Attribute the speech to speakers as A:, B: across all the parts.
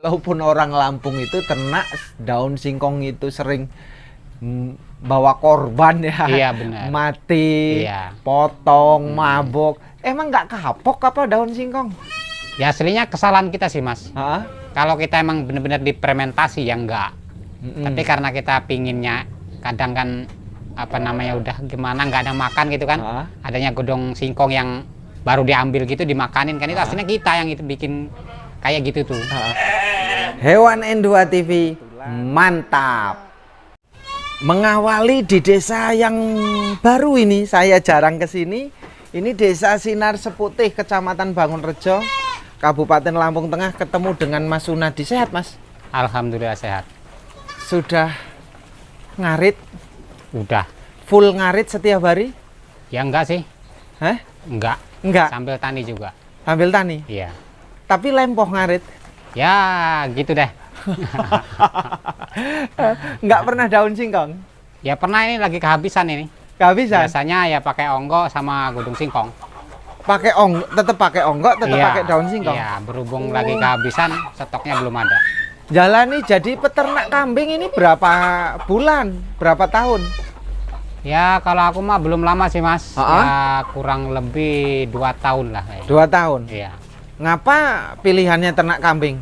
A: Walaupun orang Lampung itu ternak daun singkong itu sering bawa korban ya.
B: Iya benar.
A: Mati,
B: Iya.
A: potong, mabok. Emang nggak kapok apa daun singkong?
B: Ya aslinya kesalahan kita sih mas.
A: Hah?
B: Kalau kita emang benar-benar difermentasi ya enggak. Tapi karena kita pinginnya kadang kan apa namanya udah gimana nggak ada makan gitu kan. Adanya godong singkong yang baru diambil gitu dimakanin kan itu aslinya kita yang itu bikin kayak gitu tuh.
A: Hewan N2 TV mantap. Mengawali di desa yang baru ini, saya jarang ke sini. Ini Desa Sinar Seputih, Kecamatan Bangunrejo, Kabupaten Lampung Tengah, ketemu dengan Mas Sunadi. Sehat, Mas?
B: Alhamdulillah sehat.
A: Sudah ngarit?
B: Udah.
A: Full ngarit setiap hari?
B: Ya enggak sih.
A: Hah?
B: Enggak.
A: Enggak.
B: Sambil tani juga.
A: Sambil tani?
B: Iya.
A: Tapi lempoh ngarit?
B: Ya gitu deh.
A: Nggak pernah daun singkong?
B: Ya pernah ini lagi kehabisan ini.
A: Kehabisan?
B: Biasanya ya pakai onggo sama godong singkong.
A: Pakai tetap pakai onggok, tetap
B: Iya,
A: pakai daun singkong?
B: Iya, berhubung lagi kehabisan, stoknya belum ada.
A: Jalani jadi peternak kambing ini berapa bulan? Berapa tahun?
B: Ya kalau aku mah belum lama sih mas. Ya kurang lebih 2 tahun lah.
A: 2 tahun?
B: Iya.
A: Ngapa pilihannya ternak kambing?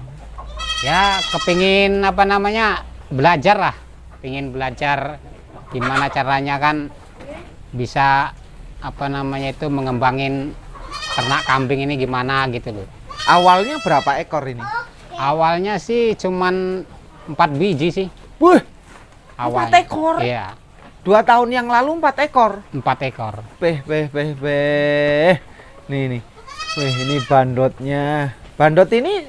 B: Ya kepingin apa namanya belajar lah. Pingin belajar gimana caranya kan bisa apa namanya itu mengembangin ternak kambing ini gimana gitu loh.
A: Awalnya berapa ekor ini?
B: Awalnya sih cuman 4 biji sih.
A: Wih,
B: Awalnya.
A: 4 ekor?
B: Iya,
A: 2 tahun yang lalu 4 ekor?
B: 4 ekor.
A: Beh. Nih. Wih, ini bandotnya. Bandot ini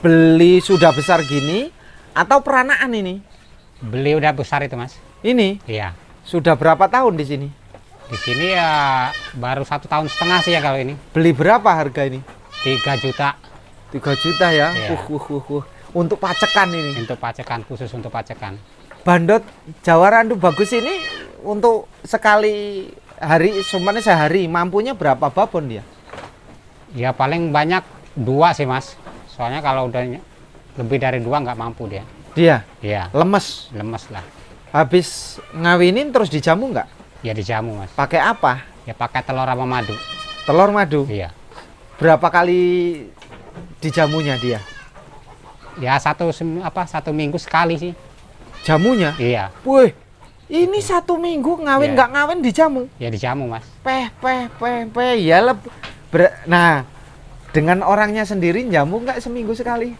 A: beli sudah besar gini atau peranaan ini?
B: Beli udah besar itu mas.
A: Ini
B: Iya.
A: sudah berapa tahun di sini?
B: Di sini ya baru 1,5 tahun sih ya kalau ini.
A: Beli berapa harga ini?
B: 3 juta
A: 3 juta ya?
B: Iya.
A: Untuk pacekan ini.
B: untuk pacekan, khusus untuk pacekan.
A: Bandot Jawa Randu bagus ini untuk sekali hari, semuanya sehari, mampunya berapa babon dia?
B: Ya paling banyak 2 sih mas. Soalnya kalau udah lebih dari 2 nggak mampu dia.
A: Dia
B: Iya,
A: lemes.
B: lemes lah.
A: Habis ngawinin terus dijamu nggak?
B: Ya dijamu mas.
A: Pakai apa?
B: Ya pakai telur sama madu.
A: Telur madu.
B: Iya.
A: Berapa kali dijamunya dia?
B: Ya satu minggu sekali sih.
A: Jamunya?
B: Iya.
A: Wih, ini 1 minggu ngawin
B: Iya.
A: nggak ngawin dijamu?
B: Ya dijamu mas.
A: Ya nah, dengan orangnya sendiri jamu nggak seminggu sekali?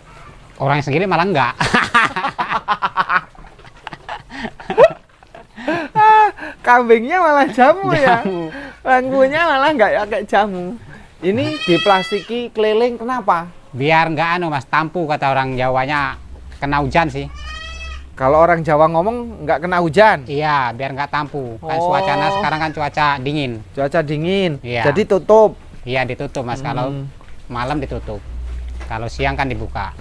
B: Orang sendiri malah enggak.
A: Kambingnya malah jamu ya?
B: Jamu.
A: Bangkunya malah nggak pakai jamu. Ini diplastiki keliling kenapa?
B: Biar nggak mas, tampu kata orang Jawanya, kena hujan sih.
A: Kalau orang Jawa ngomong nggak kena hujan.
B: Iya, biar nggak tampu. Kan
A: Oh.
B: suasana sekarang kan cuaca dingin.
A: Cuaca dingin.
B: Iya.
A: Jadi tutup.
B: Iya ditutup mas, kalau malam ditutup. Kalau siang kan dibuka.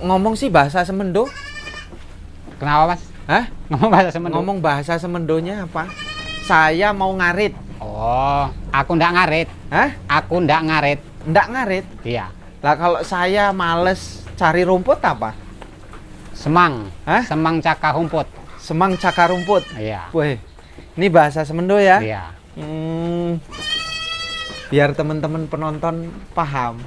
A: Ngomong sih bahasa Semendo.
B: Kenapa mas?
A: Hah?
B: Ngomong bahasa Semendo.
A: Ngomong bahasa Semendonya apa? Saya mau ngarit.
B: Oh, aku ndak ngarit.
A: Hah?
B: Aku ndak ngarit.
A: Ndak ngarit.
B: Iya.
A: Lah kalau saya males cari rumput apa?
B: Semang.
A: Hah?
B: Semang caka rumput.
A: Semang cakar rumput.
B: Iya.
A: Wih, ini bahasa Semendo ya?
B: Iya.
A: Biar teman-teman penonton paham.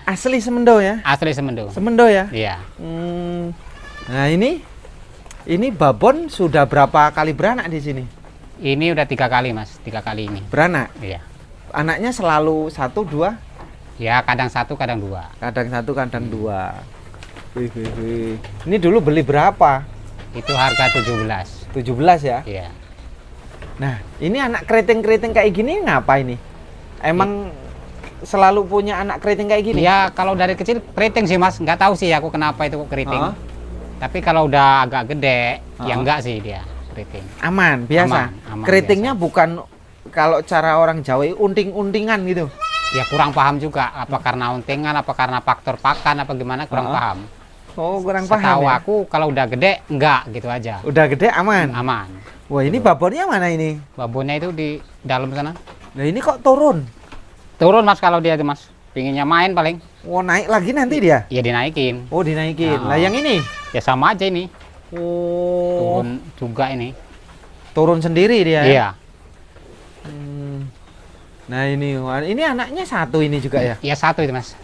A: Asli Semendo ya?
B: Asli Semendo.
A: Semendo ya?
B: Iya.
A: Nah ini babon sudah berapa kali beranak di sini?
B: Ini udah 3 kali mas, 3 kali ini.
A: Beranak?
B: Iya.
A: Anaknya selalu 1, 2?
B: Ya kadang 1, kadang 2.
A: Kadang 1, kadang 2. Wih. Ini dulu beli berapa?
B: Itu harga 17.
A: 17 ya?
B: Iya.
A: Nah, ini anak keriting-keriting kayak gini ngapa ini? Emang selalu punya anak keriting kayak gini?
B: Ya kalau dari kecil keriting sih mas, nggak tahu sih aku kenapa itu kok keriting. Tapi kalau udah agak gede, ya enggak sih dia keriting.
A: Aman, biasa.
B: Aman
A: Keritingnya
B: biasa.
A: bukan kalau cara orang Jawa unting-untingan gitu.
B: Ya kurang paham juga, apa karena untingan, apa karena faktor pakan, apa gimana kurang paham.
A: Oh, kurang
B: Setahu
A: paham ya?
B: aku kalau udah gede enggak gitu aja.
A: Udah gede aman.
B: Aman.
A: Wah, ini babonnya mana ini?
B: Babonnya itu di dalam sana.
A: Nah, ini kok turun?
B: Turun mas kalau dia itu mas. Pinginnya main paling.
A: Oh, naik lagi nanti dia?
B: Ya dinaikin.
A: Oh, dinaikin. Nah, yang ini?
B: Ya sama aja ini.
A: Oh.
B: Turun juga ini.
A: Turun sendiri dia?
B: Iya.
A: Nah, ini anaknya satu ini juga ya?
B: Iya, satu itu, Mas.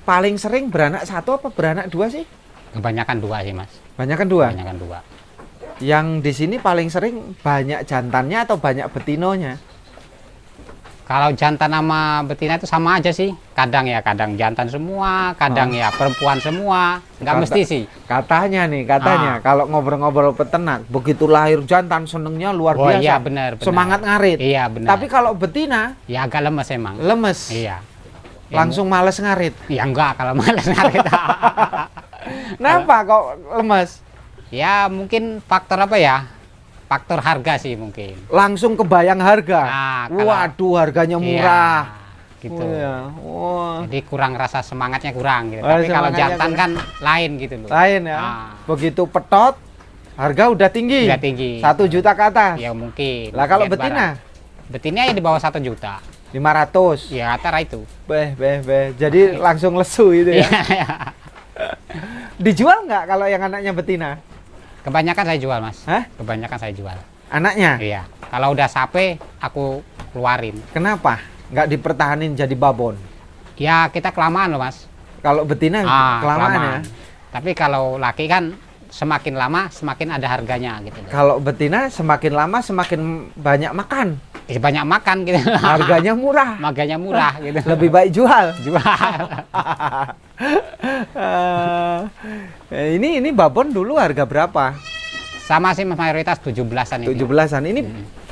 A: Paling sering beranak satu apa beranak dua sih?
B: Kebanyakan dua sih, Mas.
A: Banyakan dua?
B: Kebanyakan dua.
A: Yang di sini paling sering banyak jantannya atau banyak betinonya?
B: Kalau jantan sama betina itu sama aja sih. Kadang jantan semua, kadang ya perempuan semua. Nggak mesti sih.
A: Katanya kalau ngobrol-ngobrol peternak, begitu lahir jantan senengnya luar biasa.
B: Iya benar.
A: Semangat ngarit.
B: Iya benar.
A: Tapi kalau betina,
B: ya agak lemes emang.
A: Lemes.
B: Iya.
A: Langsung males ngarit.
B: Ya enggak kalau males ngarit.
A: Kenapa kok lemes?
B: Ya mungkin faktor apa ya? Faktor harga sih mungkin.
A: Langsung kebayang harga.
B: Nah,
A: waduh, harganya murah.
B: Iya, gitu.
A: Oh, iya. Oh.
B: Jadi kurang rasa semangatnya kurang gitu. Tapi kalau jantan kan lain gitu loh.
A: Lain ya.
B: Nah.
A: Begitu petot, harga udah tinggi.
B: Udah tinggi.
A: 1 juta ke atas.
B: Ya mungkin.
A: Lah kalau
B: Lihat
A: betina?
B: barang. Betina ya di bawah 1 juta.
A: 500.
B: Ya antara itu.
A: Jadi langsung lesu itu ya.
B: Iya.
A: Dijual nggak kalau yang anaknya betina?
B: Kebanyakan saya jual, Mas.
A: Hah?
B: Kebanyakan saya jual.
A: Anaknya?
B: Iya. Kalau udah sape, aku keluarin.
A: Kenapa? Nggak dipertahanin jadi babon?
B: Ya kita kelamaan loh, Mas.
A: Kalau betina kelamaan ya?
B: Tapi kalau laki kan semakin lama semakin ada harganya gitu.
A: Kalau betina semakin lama semakin banyak makan.
B: Ya, banyak makan gitu.
A: Harganya murah.
B: Harganya murah gitu.
A: Lebih baik jual.
B: Jual.
A: Ini babon dulu harga berapa?
B: Sama sih mayoritas 17-an ini.
A: 17-an. Ini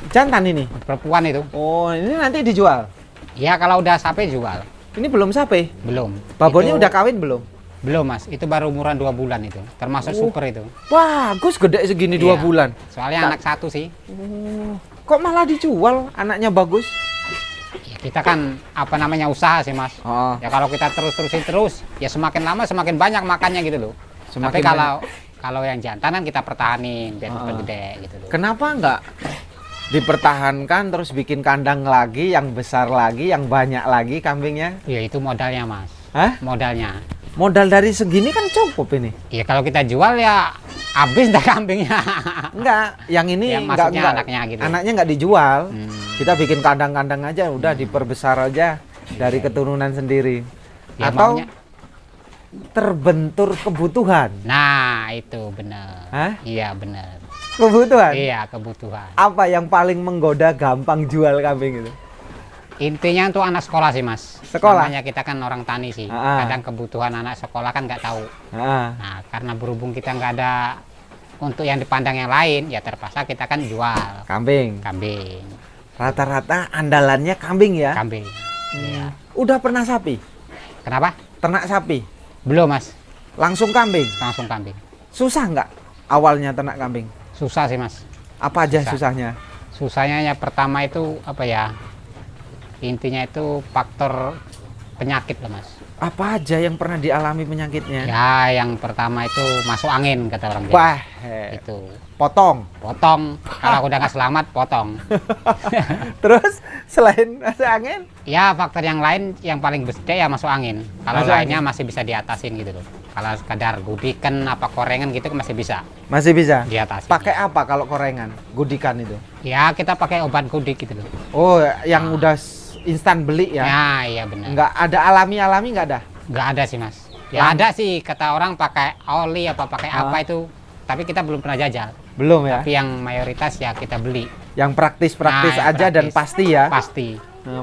A: jantan ini.
B: Perempuan itu.
A: Oh, ini nanti dijual.
B: Ya kalau udah sape jual.
A: Ini belum sape?
B: Belum.
A: Babonnya
B: Itu
A: udah kawin belum?
B: belum, Mas. Itu baru umuran 2 bulan itu. Termasuk super itu.
A: Bagus, gede segini 2
B: Iya.
A: bulan.
B: Soalnya anak satu sih.
A: Kok malah dijual? Anaknya bagus.
B: Ya, kita kan apa namanya usaha sih, Mas.
A: Oh.
B: Ya kalau kita terusin terus, ya semakin lama semakin banyak makannya gitu loh.
A: Semakin
B: Tapi kalau yang jantan kan kita pertahanin biar cepat gede gitu loh.
A: Kenapa nggak dipertahankan terus bikin kandang lagi, yang besar lagi, yang banyak lagi kambingnya?
B: Ya itu modalnya, Mas.
A: Hah?
B: Modalnya.
A: Modal dari segini kan cukup ini.
B: Ya kalau kita jual ya habis dah kambingnya.
A: Enggak, yang ini
B: Yang
A: enggak,
B: maksudnya anaknya gitu.
A: Anaknya nggak dijual.
B: Hmm.
A: Kita bikin kandang-kandang aja, udah diperbesar aja dari keturunan sendiri.
B: Ya,
A: Atau
B: maunya-
A: terbentur kebutuhan.
B: Nah, itu benar.
A: Hah?
B: Iya, benar.
A: Kebutuhan?
B: Iya, kebutuhan.
A: Apa yang paling menggoda gampang jual kambing itu?
B: Intinya untuk anak sekolah sih, Mas.
A: Sekolah?
B: Namanya kita kan orang tani sih.
A: Ah.
B: Kadang kebutuhan anak sekolah kan nggak tahu.
A: Ah.
B: Nah, karena berhubung kita nggak ada untuk yang dipandang yang lain, ya terpaksa kita kan jual
A: Kambing.
B: kambing.
A: Rata-rata andalannya kambing ya?
B: Kambing. Iya.
A: Udah pernah sapi?
B: Kenapa?
A: Ternak sapi?
B: Belum, Mas.
A: Langsung kambing?
B: Langsung kambing.
A: Susah nggak awalnya ternak kambing?
B: Susah sih, Mas.
A: Apa aja
B: Susah.
A: susahnya?
B: Susahnya ya pertama itu apa ya? Intinya itu faktor penyakit lah, Mas.
A: Apa aja yang pernah dialami penyakitnya?
B: Ya, yang pertama itu masuk angin kata orang Jawa.
A: Wah,
B: Itu
A: potong.
B: potong. Kalau udah nggak selamat, potong.
A: Terus selain masuk angin?
B: Ya, faktor yang lain yang paling gede ya masuk angin. Kalau
A: Masuk
B: lainnya
A: angin.
B: masih bisa diatasin gitu loh. Kalau sekadar gudikan apa korengan gitu kan masih bisa
A: Masih bisa?
B: diatasi.
A: Pakai apa kalau korengan? Gudikan itu?
B: Ya, kita pakai obat gudik gitu loh.
A: Oh, yang udah instan beli ya?
B: Ya, iya benar.
A: Nggak ada alami-alami nggak ada?
B: Nggak ada sih, Mas. Ya ada sih kata orang pakai oli apa pakai
A: Ah.
B: apa itu. Tapi kita belum pernah jajal.
A: Belum ya?
B: Tapi yang mayoritas ya kita beli.
A: Yang praktis-praktis
B: Nah, yang
A: aja dan
B: praktis.
A: pasti ya?
B: Pasti.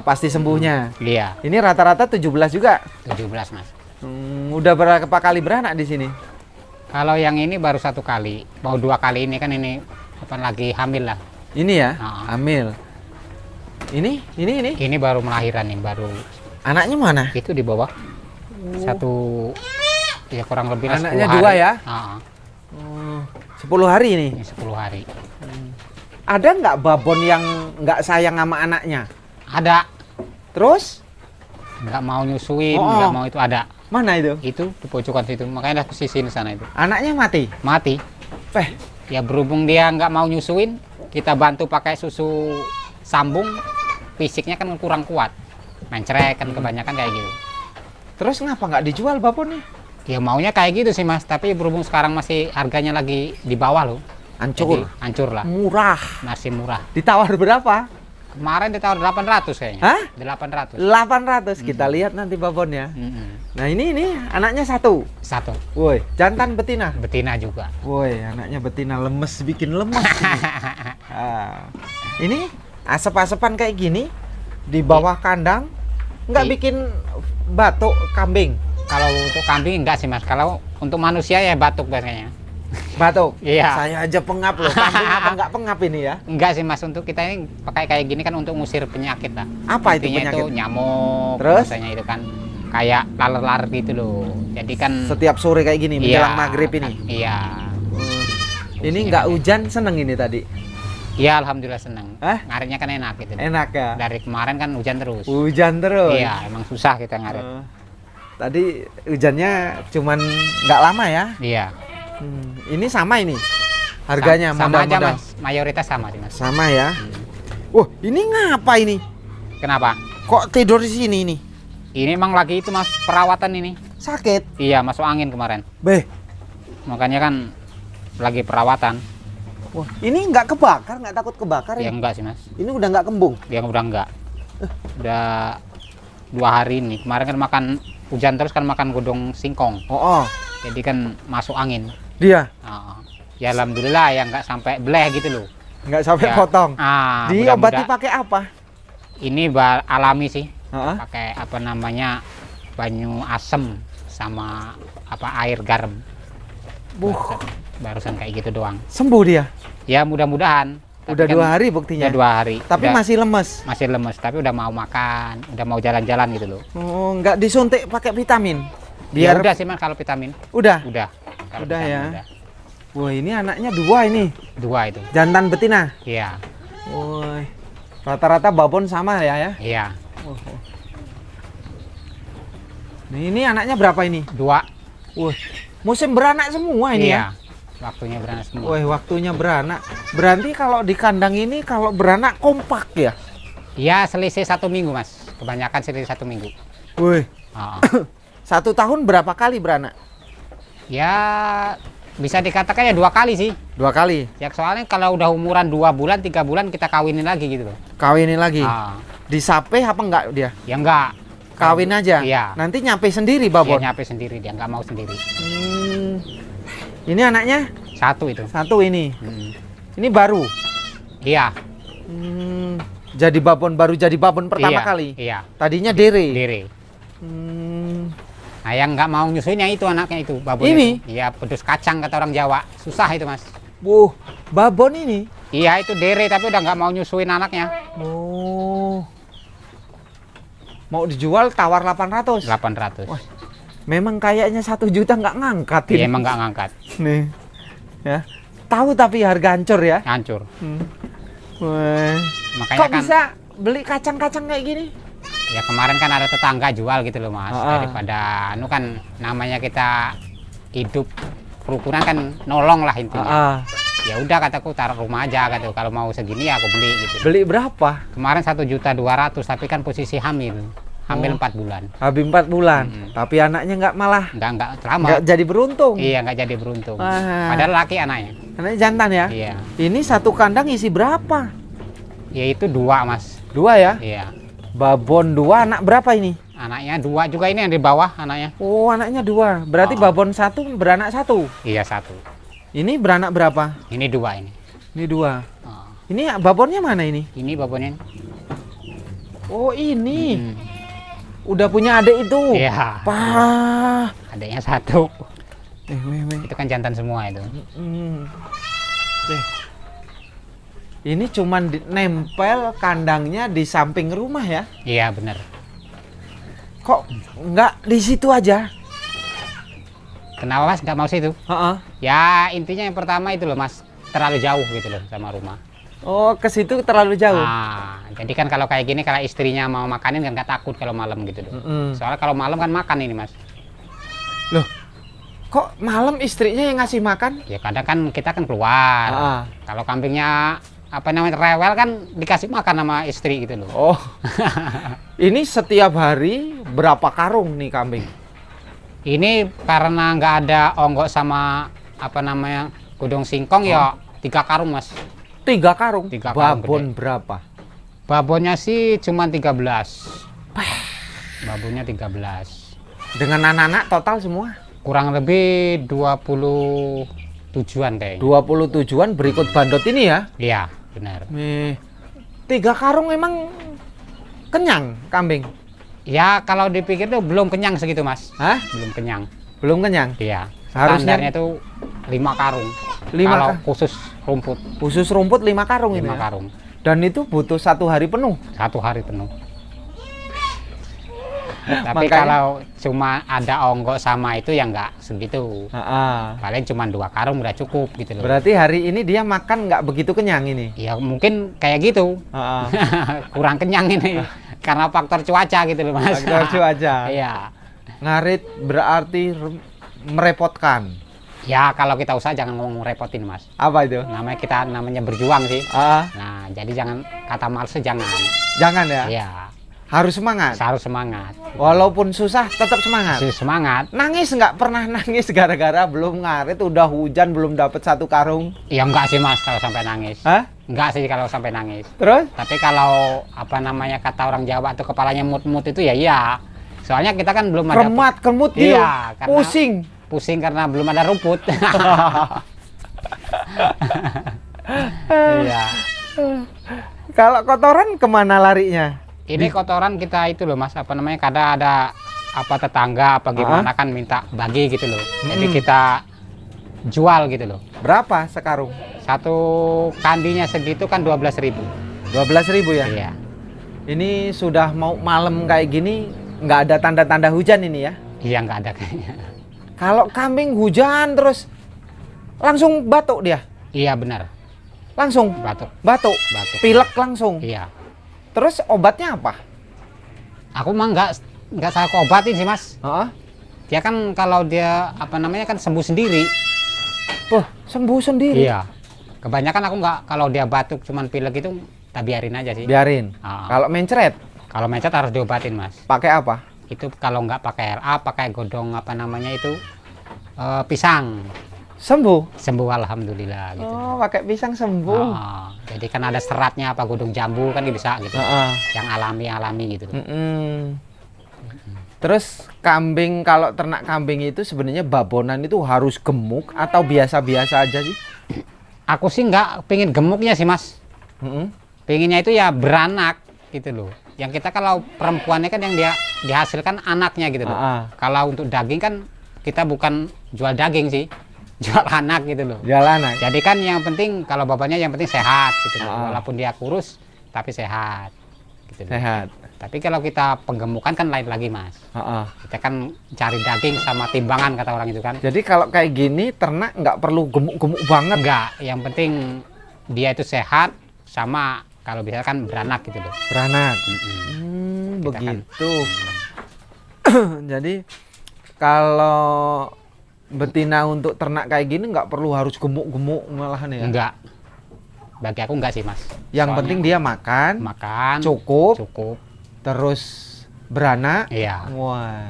A: Pasti sembuhnya.
B: Iya,
A: Ini rata-rata 17 juga?
B: 17, Mas.
A: Udah berapa kali beranak di sini?
B: Kalau yang ini baru 1 kali. Mau 2 kali ini kan ini apa lagi hamil lah.
A: Ini ya?
B: Ah.
A: Hamil. Ini?
B: Ini baru melahiran nih, baru
A: Anaknya mana?
B: itu di bawah. Satu ya kurang lebih lah
A: Anaknya
B: 10
A: 2
B: hari.
A: ya?
B: Ah,
A: 10 hari ini.
B: ini 10 hari.
A: Ada nggak babon yang nggak sayang sama anaknya?
B: Ada
A: Terus?
B: nggak mau nyusuin,
A: Oh.
B: nggak mau itu ada.
A: Mana itu?
B: Itu di pojokan situ. Makanya aku sisihin sana itu.
A: Anaknya mati?
B: Mati. Ya berhubung dia nggak mau nyusuin, kita bantu pakai susu sambung, fisiknya kan kurang kuat. mencrek kan kebanyakan kayak gitu.
A: Terus ngapa nggak dijual babonnya?
B: Ya maunya kayak gitu sih Mas, tapi berhubung sekarang masih harganya lagi di bawah loh.
A: Hancur.
B: Jadi, hancur lah.
A: Murah.
B: Masih murah.
A: Ditawar berapa?
B: Kemarin ditawar 800 kayaknya.
A: Hah?
B: 800.
A: 800. Kita lihat nanti babonnya. Nah ini anaknya satu.
B: Satu.
A: Woi, jantan betina.
B: Betina juga.
A: Woi, anaknya betina lemes, bikin lemes. Ini asap-asapan kayak gini di bawah kandang nggak bikin batuk kambing.
B: Kalau untuk kambing enggak sih Mas. Kalau untuk manusia ya batuk biasanya.
A: Batuk?
B: Iya.
A: Saya aja pengap loh. Kambing apa nggak pengap ini ya?
B: Enggak sih Mas. Untuk kita ini pakai kayak gini kan untuk ngusir penyakit lah.
A: Apa itu
B: Intinya
A: penyakit?
B: itu nyamuk.
A: Terus?
B: Biasanya itu kan kayak laler-laler gitu loh. Jadi kan
A: Setiap sore kayak gini menjelang
B: iya,
A: maghrib ini.
B: Iya.
A: Ini nggak hujan, seneng ini tadi.
B: Iya, alhamdulillah seneng.
A: Ngaritnya
B: Ngaritnya kan enak gitu.
A: Enak ya?
B: Dari kemarin kan hujan terus.
A: Hujan terus?
B: Iya, emang susah kita ngarit.
A: Tadi hujannya cuman nggak lama ya?
B: Iya.
A: Ini sama ini? Harganya
B: sama aja
A: modal-modal?
B: Mas, mayoritas sama sih Mas.
A: Sama ya? Wah, ini ngapa ini?
B: Kenapa?
A: Kok tidur di sini ini?
B: Ini emang lagi itu Mas, perawatan ini.
A: Sakit?
B: Iya, masuk angin kemarin.
A: Beh,
B: Makanya kan lagi perawatan.
A: wah, ini nggak kebakar, nggak takut kebakar
B: Ya
A: ini?
B: enggak sih Mas.
A: Ini udah nggak kembung?
B: Yang udah enggak. Udah 2 hari ini. Kemarin kan makan hujan terus kan makan godong singkong.
A: Oh,
B: Jadi kan masuk angin.
A: dia
B: Ya alhamdulillah ya nggak sampai beleh gitu loh.
A: nggak sampai
B: Ya.
A: potong. Diobati
B: mudah-mudah-
A: pakai apa?
B: Ini alami sih.
A: Heeh.
B: Pakai apa namanya banyu asem sama apa air garam. Barusan kayak gitu doang.
A: Sembuh dia?
B: Ya mudah-mudahan. Tapi
A: Udah
B: kan
A: 2 hari buktinya?
B: Udah 2 hari.
A: Tapi
B: Udah-
A: masih lemes?
B: masih lemes, tapi udah mau makan, udah mau jalan-jalan gitu loh.
A: Oh, nggak disuntik pakai vitamin?
B: Ya
A: Biar
B: udah sih Mas kalau vitamin.
A: Udah?
B: Udah. Kalau
A: Udah
B: vitamin
A: ya.
B: udah.
A: Wah, ini anaknya 2 ini?
B: 2 itu.
A: Jantan betina?
B: Iya.
A: Woi, rata-rata babon sama ya?
B: Iya.
A: Nih, ini anaknya berapa ini?
B: 2.
A: Wah, musim beranak semua ini ya?
B: Iya. Waktunya beranak semua.
A: Wah, waktunya beranak. Berarti kalau di kandang ini kalau beranak kompak ya?
B: Iya, selisih 1 minggu Mas. Kebanyakan selisih 1 minggu.
A: Wih,
B: Oh.
A: 1 tahun berapa kali beranak?
B: Ya bisa dikatakan ya 2 kali sih.
A: 2 kali.
B: Ya soalnya kalau udah umuran 2 bulan, 3 bulan kita kawinin lagi gitu loh.
A: Kawinin lagi.
B: Ah.
A: Disape apa enggak dia?
B: Ya enggak.
A: Kawin aja.
B: Iya.
A: Nanti nyampe sendiri
B: Dia
A: babon.
B: nyampe sendiri, dia nggak mau sendiri.
A: Ini anaknya
B: 1 itu.
A: 1 ini.
B: Hmm.
A: Ini baru.
B: Iya.
A: Jadi babon baru jadi babon pertama
B: Iya,
A: kali.
B: Iya.
A: Tadinya dere.
B: Diri.
A: Hmm,
B: Nah yang nggak mau nyusuinnya itu anaknya itu babon
A: Ini?
B: itu. Iya, pedus kacang kata orang Jawa. Susah itu Mas.
A: babon ini.
B: Iya itu dere tapi udah nggak mau nyusuin anaknya.
A: Oh. Mau dijual tawar 800.
B: 800.
A: Wah, memang kayaknya 1 juta nggak ngangkat ini.
B: Iya emang nggak ngangkat.
A: Nih. Ya. Tahu tapi harga hancur ya.
B: Hancur.
A: Wah.
B: Makanya
A: Kok
B: kan
A: bisa beli kacang-kacang kayak gini?
B: ya kemarin kan ada tetangga jual gitu loh Mas.
A: Ah.
B: Daripada anu kan namanya kita hidup kerukunan kan nolong lah intinya. Ya udah kataku taruh rumah aja gitu. Kalau mau segini ya aku beli gitu.
A: Beli berapa?
B: Kemarin 1.200.000 tapi kan posisi hamil. Hamil 4 bulan.
A: Habis 4 bulan. Tapi anaknya nggak malah
B: Enggak lama.
A: nggak jadi beruntung.
B: Iya, nggak jadi beruntung.
A: Wah.
B: Padahal laki anaknya.
A: Anaknya jantan ya?
B: Iya.
A: Ini 1 kandang isi berapa?
B: Ya itu 2 Mas.
A: 2 ya?
B: Iya.
A: Babon 2, anak berapa ini?
B: Anaknya 2 juga ini yang di bawah anaknya.
A: Oh, anaknya 2. Berarti
B: Oh.
A: babon 1 beranak 1.
B: Iya 1.
A: Ini beranak berapa?
B: Ini 2 ini.
A: Ini 2.
B: Oh.
A: Ini babonnya mana ini?
B: Ini babonnya.
A: Oh, ini.
B: Hmm.
A: Udah punya adik itu.
B: Iya.
A: Pah.
B: Adanya 1.
A: Weh.
B: Itu kan jantan semua itu.
A: Ini cuman nempel kandangnya di samping rumah ya?
B: Iya benar.
A: Kok nggak di situ aja?
B: Kenapa Mas nggak mau situ?
A: Heeh.
B: Ya intinya yang pertama itu loh Mas, terlalu jauh gitu loh sama rumah.
A: Oh, ke situ terlalu jauh.
B: Jadi kan kalau kayak gini kalau istrinya mau makanin kan nggak takut kalau malam gitu loh. Soalnya kalau malam kan makan ini Mas.
A: Loh, kok malam istrinya yang ngasih makan?
B: Ya kadang kan kita kan keluar.
A: Ah.
B: Kalau kambingnya apa namanya rewel kan dikasih makan sama istri gitu loh.
A: Oh. Ini setiap hari berapa karung nih kambing?
B: Ini karena nggak ada onggok sama apa namanya godong singkong ya 3 karung mas.
A: 3 karung?
B: 3 karung
A: Babon
B: gede.
A: berapa?
B: Babonnya sih cuma 13. Babonnya 13.
A: Dengan anak-anak total semua?
B: Kurang lebih 20 tujuan kayaknya.
A: 20 tujuan berikut bandot ini ya?
B: Iya, benar.
A: Nih, 3 karung emang kenyang kambing?
B: Ya kalau dipikir tuh belum kenyang segitu mas.
A: Hah?
B: Belum kenyang.
A: Belum kenyang?
B: Iya.
A: Harusnya-
B: Standarnya tuh 5 karung.
A: 5
B: kalau
A: ka-
B: khusus rumput
A: Khusus rumput 5 karung
B: 5
A: ini ya?
B: karung.
A: Dan itu butuh 1 hari penuh?
B: 1 hari penuh. Tapi
A: Makanya-
B: kalau cuma ada onggok sama itu ya nggak segitu. Paling cuma 2 karung udah cukup gitu loh.
A: Berarti hari ini dia makan nggak begitu kenyang ini?
B: Ya mungkin kayak gitu. Kurang kenyang ini. Karena faktor cuaca gitu loh mas.
A: Faktor cuaca.
B: Iya.
A: Ngarit berarti merepotkan.
B: Ya kalau kita usaha jangan ngomong repotin mas.
A: Apa itu?
B: Namanya berjuang sih.
A: Ah,
B: Nah jadi jangan kata males jangan.
A: jangan ya?
B: Iya.
A: Harus semangat.
B: Harus semangat.
A: Walaupun susah tetap semangat.
B: Harus semangat.
A: Nangis nggak pernah nangis gara-gara belum ngarit udah hujan belum dapat 1 karung?
B: Ya enggak sih mas kalau sampai nangis.
A: Hah?
B: Enggak sih kalau sampai nangis.
A: Terus?
B: Tapi kalau apa namanya kata orang Jawa tuh kepalanya mut-mut itu ya iya. Soalnya kita kan belum ada
A: Kemat, kemut gitu.
B: Iya, karena-
A: Pusing.
B: karena belum ada rumput. Iya.
A: Kalau kotoran kemana larinya?
B: Ini kotoran kita itu loh mas, apa namanya kadang ada apa tetangga apa gimana kan minta bagi gitu loh. Jadi kita jual gitu loh.
A: Berapa sekarung?
B: Satu kandinya segitu kan 12.000.
A: 12.000 ya?
B: Iya.
A: Ini sudah mau malam kayak gini nggak ada tanda-tanda hujan ini ya?
B: Iya nggak ada kayaknya.
A: Kalau kambing hujan terus langsung batuk dia?
B: Iya benar.
A: Langsung
B: Batuk.
A: batuk?
B: Batuk.
A: Pilek langsung?
B: Iya.
A: Terus obatnya apa?
B: Aku mah nggak saya obatin sih mas.
A: Heeh.
B: Dia kan kalau dia apa namanya kan sembuh sendiri.
A: Wah, sembuh sendiri?
B: Iya. Kebanyakan aku nggak kalau dia batuk cuman pilek itu tak biarin aja sih.
A: Biarin.
B: Ah.
A: Kalau mencret,
B: Kalau mencet harus diobatin mas.
A: pakai apa?
B: Itu kalau nggak pakai RA pakai godong apa namanya itu pisang.
A: Sembuh?
B: Sembuh alhamdulillah gitu.
A: Oh, pakai pisang sembuh.
B: Jadi kan ada seratnya apa godong jambu kan bisa gitu.
A: Heeh.
B: Yang alami gitu.
A: Mm-mm. Terus kambing, kalau ternak kambing itu sebenarnya babonan itu harus gemuk atau biasa-biasa aja sih?
B: Aku sih nggak pingin gemuknya sih mas.
A: Mm-mm.
B: Pinginnya itu ya beranak gitu loh. Yang kita kalau perempuannya kan yang dia dihasilkan anaknya gitu loh. Kalau untuk daging kan kita bukan jual daging sih, jual anak gitu loh.
A: Jalan aja.
B: Jadi kan yang penting kalau bapaknya yang penting sehat gitu loh. Walaupun dia kurus tapi sehat gitu loh.
A: Sehat.
B: Tapi kalau kita penggemukan kan lain lagi mas.
A: Heeh.
B: Kita kan cari daging sama timbangan kata orang itu kan.
A: Jadi kalau kayak gini ternak nggak perlu gemuk-gemuk banget.
B: Enggak, yang penting dia itu sehat sama kalau bisa kan beranak gitu loh.
A: Beranak.
B: Kita kan-
A: Begitu. Jadi kalau betina untuk ternak kayak gini nggak perlu harus gemuk-gemuk malahan ya.
B: Enggak. Bagi aku enggak sih, Mas.
A: Yang
B: Soalnya
A: penting dia makan,
B: makan
A: cukup, terus beranak.
B: Iya,
A: Wah.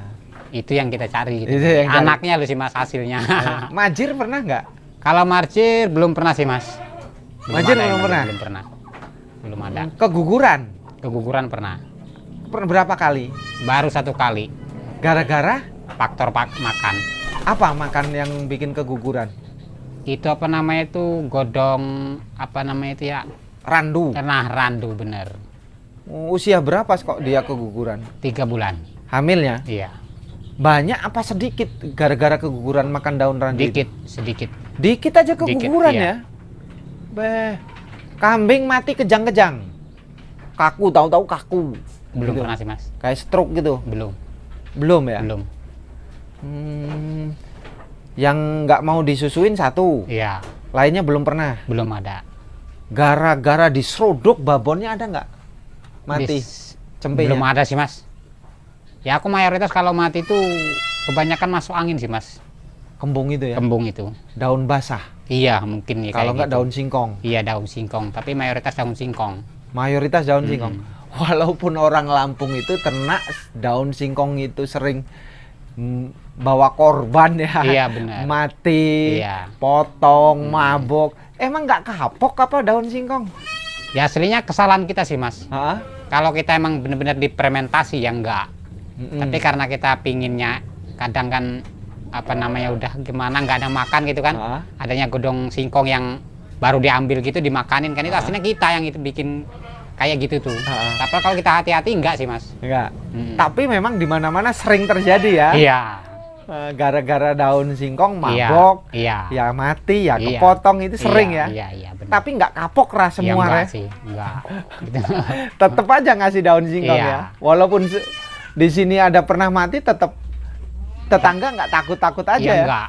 B: itu yang kita cari gitu.
A: Itu yang cari.
B: Anaknya loh sih, Mas, hasilnya.
A: Majir pernah nggak?
B: Kalau marjir belum pernah sih, Mas.
A: Marjir
B: ada yang
A: belum pernah?
B: Belum pernah. Belum ada.
A: Keguguran.
B: Keguguran pernah.
A: Berapa kali?
B: Baru 1 kali.
A: Gara-gara
B: Faktor makan.
A: apa makan yang bikin keguguran?
B: Itu apa namanya itu godong apa namanya itu ya?
A: Randu.
B: Nah, randu bener.
A: Usia berapa kok dia keguguran?
B: 3 bulan.
A: Hamilnya?
B: Iya.
A: Banyak apa sedikit gara-gara keguguran makan daun randu?
B: Dikit, sedikit.
A: Dikit aja keguguran
B: iya.
A: ya? Beh, kambing mati kejang-kejang. Kaku, tahu-tahu kaku.
B: Belum
A: Gitu.
B: pernah sih, Mas.
A: Kayak stroke gitu.
B: Belum.
A: Belum ya?
B: Belum.
A: Yang nggak mau disusuin 1,
B: Iya,
A: lainnya belum pernah.
B: belum ada.
A: Gara-gara diseruduk babonnya ada nggak? Mati. Cempenya.
B: Belum ada sih, Mas. Ya aku mayoritas kalau mati itu kebanyakan masuk angin sih, Mas.
A: Kembung itu ya?
B: Kembung itu.
A: Daun basah.
B: Iya, mungkin ya
A: Kalau
B: kayak
A: nggak
B: gitu.
A: daun singkong.
B: Iya, daun singkong, tapi mayoritas daun singkong.
A: Mayoritas daun singkong. Walaupun orang Lampung itu ternak daun singkong itu sering bawa korban ya.
B: Iya, benar.
A: Mati,
B: Iya.
A: potong, mabok. Emang nggak kapok apa daun singkong?
B: Ya aslinya kesalahan kita sih, Mas.
A: Hah?
B: Kalau kita emang benar-benar difermentasi ya enggak. Tapi karena kita pinginnya kadang kan apa namanya udah gimana nggak ada makan gitu kan. Adanya godong singkong yang baru diambil gitu dimakanin kan itu aslinya kita yang itu bikin kayak gitu tuh. Tapi kalau kita hati-hati enggak sih, Mas.
A: Enggak. Tapi memang di mana-mana sering terjadi ya.
B: Iya.
A: Gara-gara daun singkong mabok,
B: Iya.
A: ya mati, ya
B: Iya.
A: kepotong itu sering ya.
B: Iya, benar.
A: Tapi nggak kapok ras
B: Ya,
A: semua
B: enggak
A: ya.
B: sih, enggak. Gitu.
A: Tetep aja ngasih daun singkong
B: Iya.
A: ya. Walaupun di sini ada pernah mati, tetap tetangga nggak takut-takut aja
B: Ya,
A: ya.
B: enggak.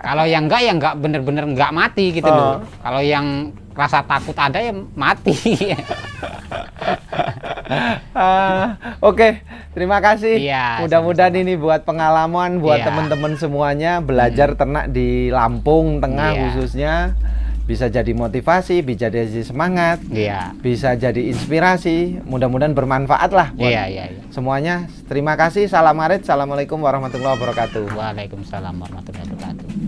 B: Kalau yang enggak ya enggak bener-bener enggak mati gitu loh. Kalau yang rasa takut ada ya mati.
A: Oke, terima kasih.
B: Iya,
A: Mudah-mudahan ini buat pengalaman buat
B: Iya.
A: teman-teman semuanya belajar ternak di Lampung Tengah
B: Iya.
A: khususnya. Bisa jadi motivasi, bisa jadi semangat,
B: Iya.
A: bisa jadi inspirasi. Mudah-mudahan bermanfaat lah buat
B: Iya.
A: semuanya. Terima kasih. Salam Arit. Assalamualaikum warahmatullahi wabarakatuh.
B: Waalaikumsalam warahmatullahi wabarakatuh.